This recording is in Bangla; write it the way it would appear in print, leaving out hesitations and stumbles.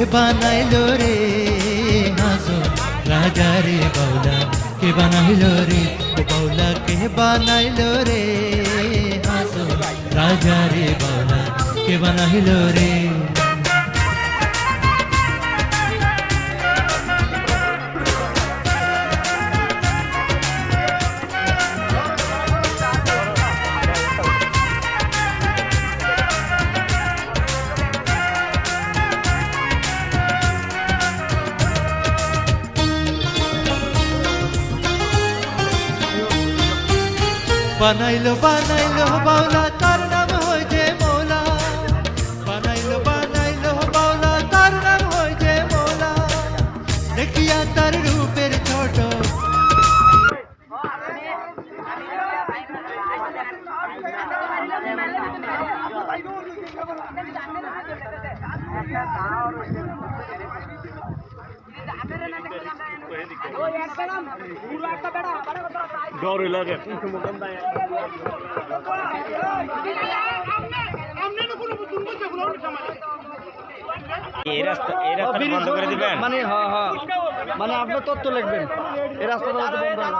বানাইলো রে হাসন রাজা রে বাউলা কে বানাইলো রে ও বাউলা কে বানাইলো রে হাসন রাজা রে বাউলা কে বানাইলো রে বানাইলো বানাইলো বাউলা তার নাম হয় যে মৌলা বানাইলো বানাইলো বাউলা তার নাম হয় যে মৌলা দেখিয়া তার রূপের ছোট डर लगे বন্ধ করে দিবেন মানে হ্যাঁ হ্যাঁ মানে আপনার তথ্য লিখবেন এই রাস্তাটা বন্ধ